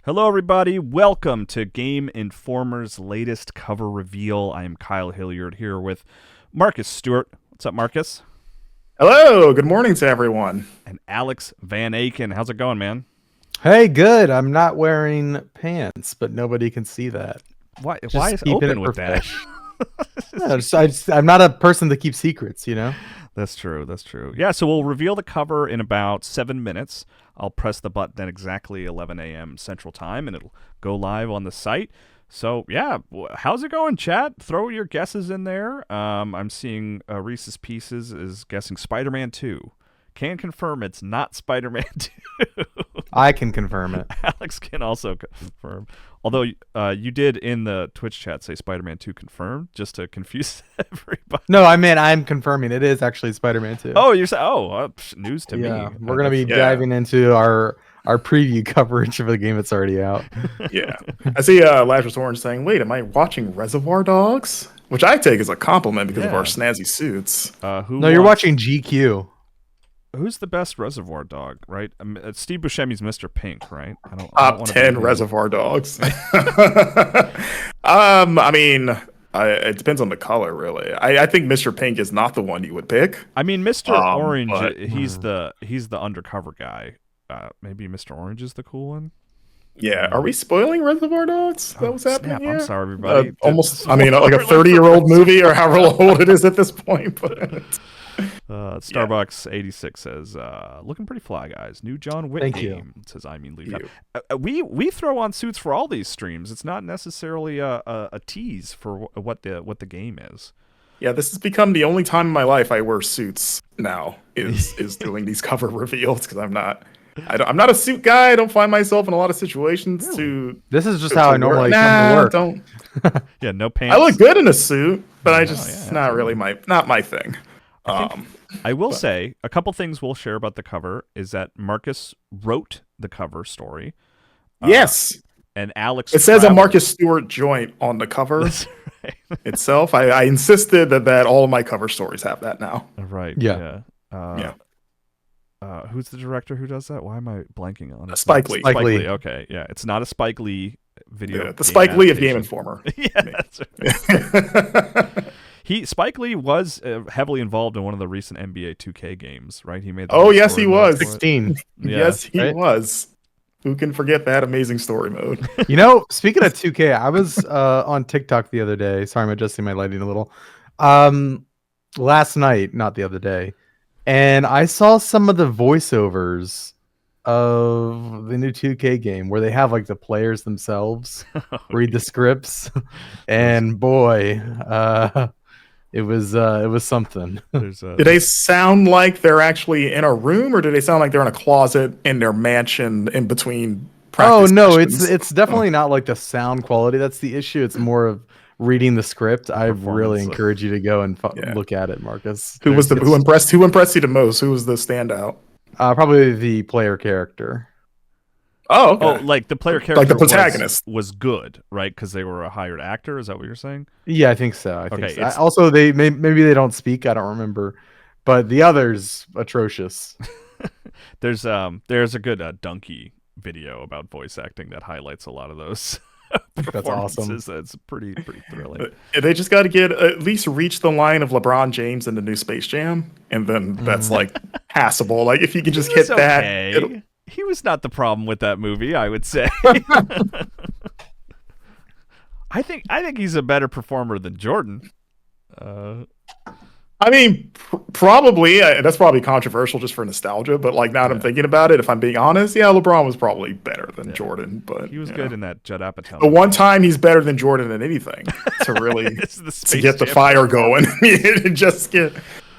Hello, everybody. Welcome to Game Informer's latest cover reveal. I am Kyle Hilliard here with Marcus Stewart. What's up, Marcus? Hello, good morning to everyone. And Alex Van Aken. How's it going, man? Hey, good. I'm not wearing pants, but nobody can see that. Why is keeping open it with that? No, I'm not a person that keeps secrets, you know? That's true. Yeah, so we'll reveal the cover in about 7 minutes. I'll press the button at exactly 11 a.m. Central Time, and it'll go live on the site. So, yeah, how's it going, chat? Throw your guesses in there. I'm seeing Reese's Pieces is guessing Spider-Man 2. Can confirm it's not Spider-Man 2. I can confirm it. Alex can also confirm. Although you did in the Twitch chat say Spider-Man 2 confirmed, just to confuse everybody. No, I'm confirming it is actually Spider-Man 2. Oh, you're saying, news to me. We're going to be diving into our preview coverage of a game that's already out. Yeah. I see Lazarus Orange saying, wait, am I watching Reservoir Dogs? Which I take as a compliment because of our snazzy suits. You're watching GQ. Who's the best Reservoir Dog, right? Steve Buscemi's Mr. Pink, right? Top 10 Reservoir Dogs. It depends on the color, really. I think Mr. Pink is not the one you would pick. I mean, Mr. Orange, he's the undercover guy. Maybe Mr. Orange is the cool one. Yeah. Are we spoiling Reservoir Dogs? That was happening here? I'm sorry, everybody. Like a 30-year-old movie or however old it is at this point. But Starbucks 86 says, looking pretty fly, guys. New John Wick game. Says Leaf. We throw on suits for all these streams. It's not necessarily a tease for what the game is. Yeah, this has become the only time in my life I wear suits now is doing these cover reveals because I'm not a suit guy. I don't find myself in a lot of situations This is just how I normally come to work. Don't. Yeah, no pants. I look good in a suit, but not really my thing. I will say a couple things we'll share about the cover is that Marcus wrote the cover story. Yes. And Alex. It says a Marcus Stewart joint on the cover itself. I insisted that all of my cover stories have that now. Right. Yeah. Who's the director who does that? Why am I blanking on it? Spike Lee. Spike Lee. Okay. Yeah. It's not a Spike Lee video. Yeah, the Spike Lee of Game Informer. Yeah. That's right. Spike Lee was heavily involved in one of the recent NBA 2K games, right? He made. Yes, he was. 16. Yeah. Yes, he was. Who can forget that amazing story mode? Speaking of 2K, I was on TikTok the other day. Sorry, I'm adjusting my lighting a little. Last night, not the other day, and I saw some of the voiceovers of the new 2K game where they have like the players themselves read the scripts, and boy, it was something. Do they sound like they're actually in a room, or do they sound like they're in a closet in their mansion in between practice sessions? It's definitely not like the sound quality that's the issue. It's more of reading the script. I really encourage you to go and look at it, Marcus. Who impressed you the most? Who was the standout? Probably the player character. Oh, okay. Oh, like the player character, like the protagonist was good, right? Because they were a hired actor. Is that what you're saying? Yeah, I think so. I think so. Okay, also, maybe they don't speak. I don't remember, but the others atrocious. There's a good donkey video about voice acting that highlights a lot of those. That's awesome. That's pretty thrilling. They just got to at least reach the line of LeBron James in the new Space Jam, and then that's like passable. Like if you can just hit that. He was not the problem with that movie, I would say. I think he's a better performer than Jordan. I mean, probably. That's probably controversial just for nostalgia, but like now that I'm thinking about it, if I'm being honest, LeBron was probably better than Jordan. But he was good in that Judd Apatow. The one time he's better than Jordan in anything to really to get the fire going, and just get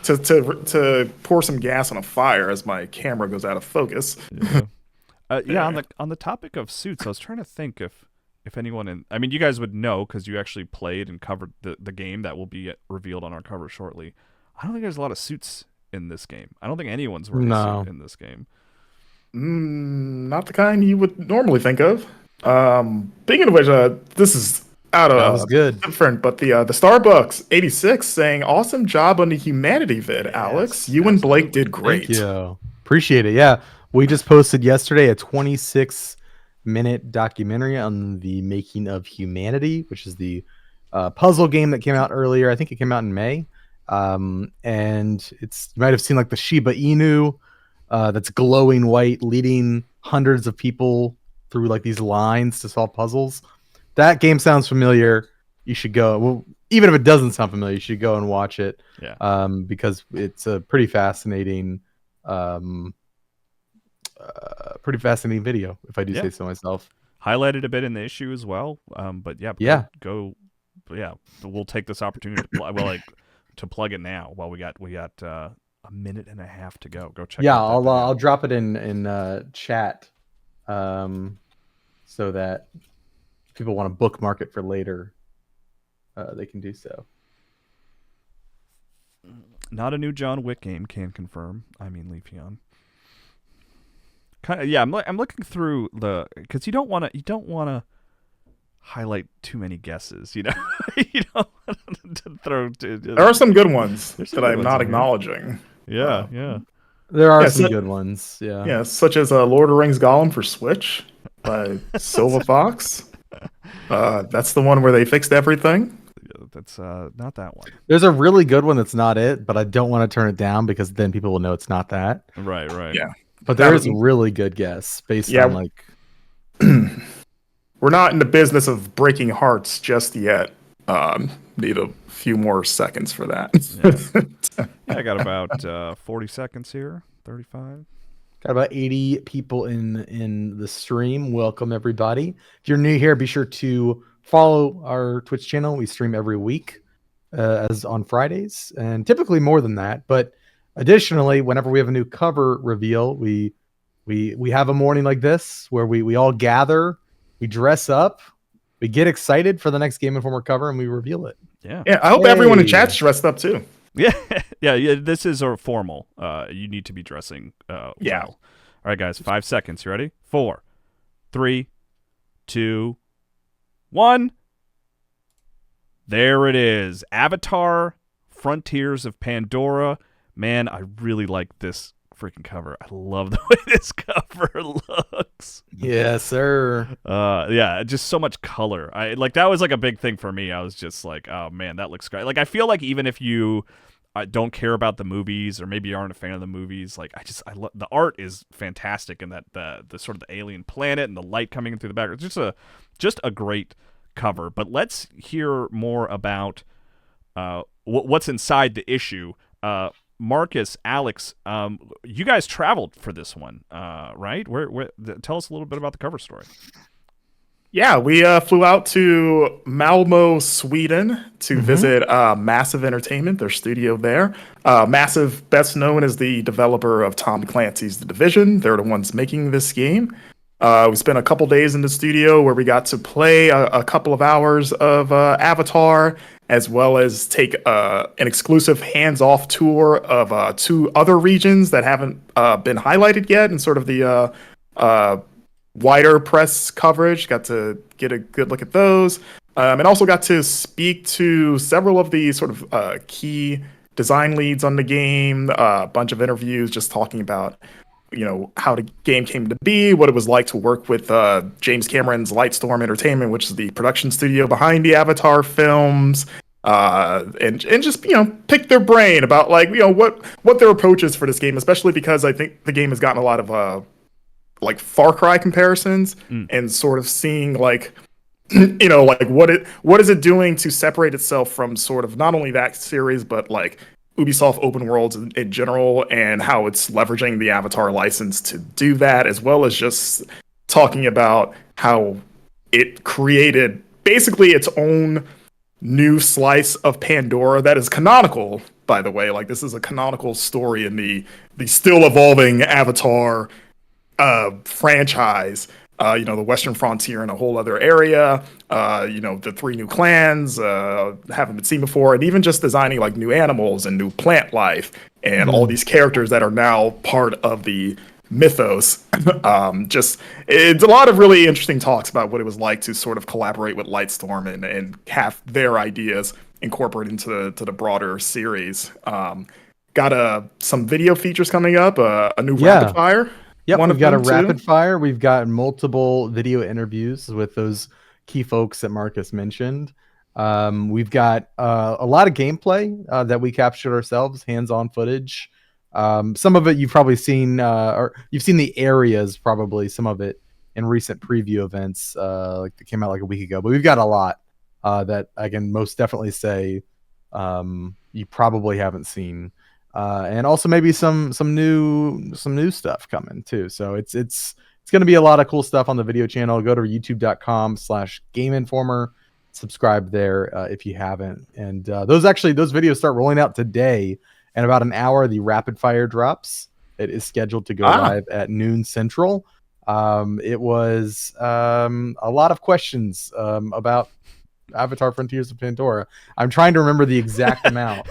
to pour some gas on a fire as my camera goes out of focus. Yeah. On the topic of suits, I was trying to think if anyone you guys would know because you actually played and covered the game that will be revealed on our cover shortly. I don't think there's a lot of suits in this game. I don't think anyone's wearing a suit in this game. Not the kind you would normally think of. Speaking of which, this is out of that was good. Different, but the Starbucks 86 saying awesome job on the humanity vid, Alex. You and Blake did great. Thank you. Appreciate it. Yeah. We just posted yesterday a 26 minute documentary on the making of Humanity, which is the puzzle game that came out earlier. I think it came out in May. And you might have seen like the Shiba Inu that's glowing white, leading hundreds of people through like these lines to solve puzzles. That game sounds familiar. You should go. Well, even if it doesn't sound familiar, you should go and watch it. Yeah. Because it's a pretty fascinating video, if I do say so myself. Highlighted a bit in the issue as well. But go. We'll take this opportunity to plug it now while we got a minute and a half to go. Go check. Yeah, out I'll drop it in chat, so that if people want to bookmark it for later, they can do so. Not a new John Wick game, can confirm. I mean, Leafeon. I'm looking through because you don't want to highlight too many guesses. You don't want to throw. There are some good ones that I'm not acknowledging. Yeah. There are some good ones. Yeah, such as Lord of the Rings Gollum for Switch by Silver Fox. That's the one where they fixed everything. That's not that one. There's a really good one that's not it, but I don't want to turn it down because then people will know it's not that. Right. Yeah. But there is a really good guess based on like. We're not in the business of breaking hearts just yet. Need a few more seconds for that. I got about 40 seconds here. 35. Got about 80 people in the stream. Welcome everybody. If you're new here, be sure to follow our Twitch channel. We stream every week, as on Fridays, and typically more than that. But additionally, whenever we have a new cover reveal, we have a morning like this where we all gather, we dress up, we get excited for the next Game Informer cover, and we reveal it. Yeah. I hope everyone in chat's dressed up too. Yeah. This is a formal. You need to be dressing. Well. All right, guys. 5 seconds. You ready? 4, 3, 2, 1. There it is. Avatar: Frontiers of Pandora. Man, I really like this freaking cover. I love the way this cover looks. Yes, sir. Just so much color. That was like a big thing for me. I was just like, oh man, that looks great. Like I feel like even if you don't care about the movies, or maybe you aren't a fan of the movies, like I love the art is fantastic, and that the sort of the alien planet and the light coming in through the background. Just a great cover. But let's hear more about what's inside the issue. Marcus, Alex, you guys traveled for this one, right? Where? Tell us a little bit about the cover story. Yeah, we flew out to Malmo, Sweden to visit Massive Entertainment, their studio there. Massive, best known as the developer of Tom Clancy's The Division. They're the ones making this game. We spent a couple days in the studio where we got to play a couple of hours of Avatar, as well as take an exclusive hands-off tour of 2 other regions that haven't been highlighted yet, and sort of the wider press coverage. Got to get a good look at those, and also got to speak to several of the sort of key design leads on the game. A bunch of interviews just talking about how the game came to be, what it was like to work with James Cameron's Lightstorm Entertainment, which is the production studio behind the Avatar films, and just pick their brain about what their approach is for this game, especially because I think the game has gotten a lot of Far Cry comparisons, and sort of seeing what is it doing to separate itself from sort of not only that series, but Ubisoft open worlds in general, and how it's leveraging the Avatar license to do that, as well as just talking about how it created basically its own new slice of Pandora that is canonical, by the way. This is a canonical story in the still evolving Avatar franchise. The Western Frontier in a whole other area, the 3 new clans haven't been seen before, and even just designing new animals and new plant life, and all these characters that are now part of the mythos. It's a lot of really interesting talks about what it was like to sort of collaborate with Lightstorm and have their ideas incorporated into the broader series. Got some video features coming up, a new rapid fire Yep, one we've of got a them too? rapid fire. We've got multiple video interviews with those key folks that Marcus mentioned. We've got a lot of gameplay that we captured ourselves, hands-on footage. Some of it you've probably seen, or you've seen the areas, probably some of it in recent preview events, like that came out like a week ago. But we've got a lot that I can most definitely say you probably haven't seen. And also maybe some new stuff coming too. So it's going to be a lot of cool stuff on the video channel. Go to youtube.com/Game Informer, subscribe there if you haven't. And those videos start rolling out today. In about an hour, the rapid fire drops. It is scheduled to go live at noon Central. It was a lot of questions about Avatar: Frontiers of Pandora. I'm trying to remember the exact amount.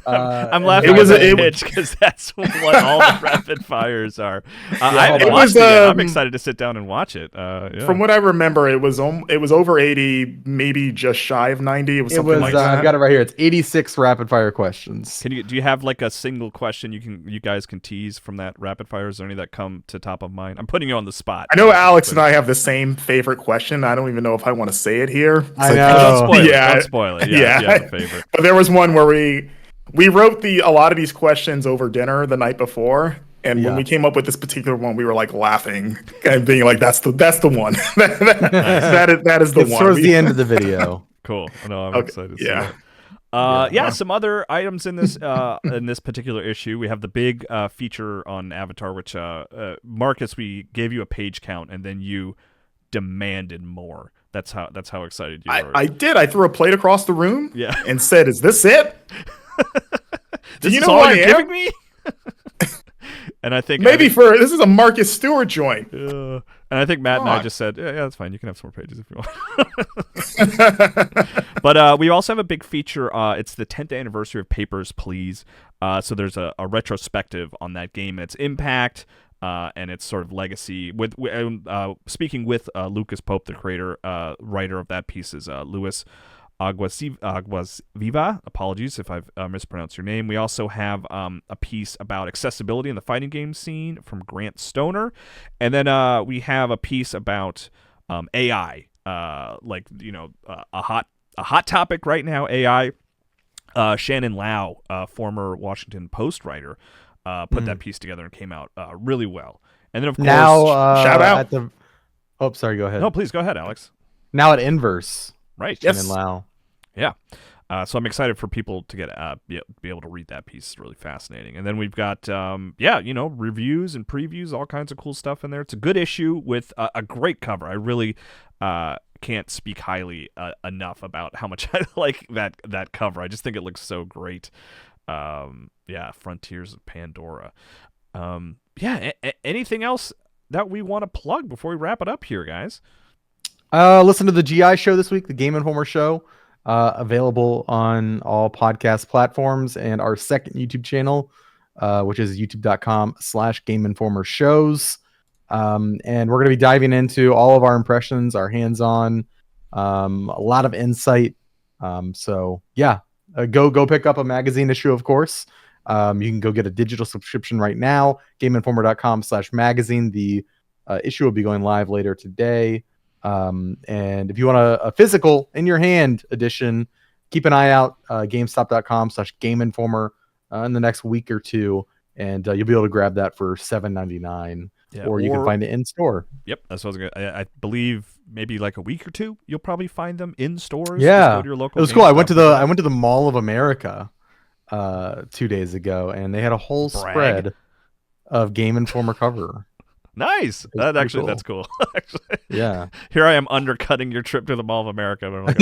I'm laughing at that pitch because that's what all the rapid fires are. I haven't watched it yet. I'm excited to sit down and watch it. From what I remember, it was over 80, maybe just shy of 90. It was something like that. I've got it right here. It's 86 rapid fire questions. Do you have like a single question you guys can tease from that rapid fire? Is there any that come to top of mind? I'm putting you on the spot. I know Alex and I have the same favorite question. I don't even know if I want to say it here. I know. Don't spoil it. Don't spoil it. Yeah, you have a favorite. But there was one where we wrote a lot of these questions over dinner the night before, and when we came up with this particular one, we were like laughing and being like, "That's the one. that is the one." Towards the end of the video. Cool. No, I'm excited to see it. Some other items in this particular issue. We have the big feature on Avatar, which Marcus, we gave you a page count, and then you demanded more. That's how excited you were. I did. I threw a plate across the room. Yeah. And said, "Is this it? Do you know what you're giving me?" And I think this is a Marcus Stewart joint. And I think Matt and I just said, yeah, that's fine. You can have some more pages if you want. But we also have a big feature. It's the 10th anniversary of Papers, Please. So there's a retrospective on that game and its impact and its sort of legacy. Speaking with Lucas Pope, the writer of that piece, is Luis Aguasviva. Apologies if I've mispronounced your name. We also have a piece about accessibility in the fighting game scene from Grant Stoner, and then we have a piece about AI, a hot topic right now. AI. Shannon Lau, former Washington Post writer, put that piece together and came out really well. And then of course, shout out. Sorry, go ahead. No, please go ahead, Alex. Now at Inverse. Right. Yes. Lau. Yeah. So I'm excited for people to get be able to read that piece. It's really fascinating. And then we've got reviews and previews, all kinds of cool stuff in there. It's a good issue with a great cover. I really can't speak highly enough about how much I like that cover. I just think it looks so great. Frontiers of Pandora. Anything else that we want to plug before we wrap it up here, guys? Listen to the GI show this week, the Game Informer show, available on all podcast platforms, and our second YouTube channel, which is youtube.com/Game Informer shows. And we're going to be diving into all of our impressions, our hands-on, a lot of insight. Go pick up a magazine issue, of course. You can go get a digital subscription right now, gameinformer.com/magazine. The issue will be going live later today. And if you want a physical in your hand edition, keep an eye out, gamestop.com/gameinformer in the next week or two, and you'll be able to grab that for $7.99, or you can find it in store. Yep, that's what I was gonna. I believe maybe like a week or two, you'll probably find them in stores. Yeah, just go to your local. It was cool. I went to the Mall of America 2 days ago, and they had a whole spread of Game Informer cover. Nice. That's cool. Actually, yeah. Here I am undercutting your trip to the Mall of America. But I'm like,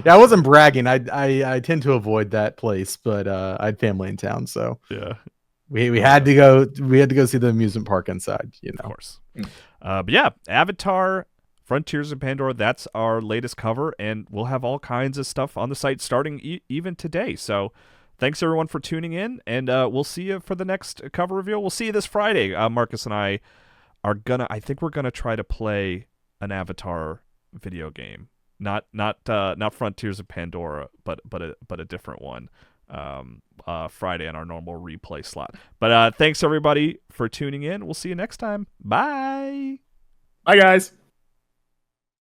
I wasn't bragging. I tend to avoid that place, but I had family in town, so yeah. We had to go. We had to go see the amusement park inside. Of course. But yeah, Avatar: Frontiers of Pandora. That's our latest cover, and we'll have all kinds of stuff on the site starting even today. So. Thanks, everyone, for tuning in, and we'll see you for the next cover reveal. We'll see you this Friday. Marcus and I I think we're gonna try to play an Avatar video game. Not Frontiers of Pandora, but a different one. Friday on our normal replay slot. But thanks everybody for tuning in. We'll see you next time. Bye. Bye, guys.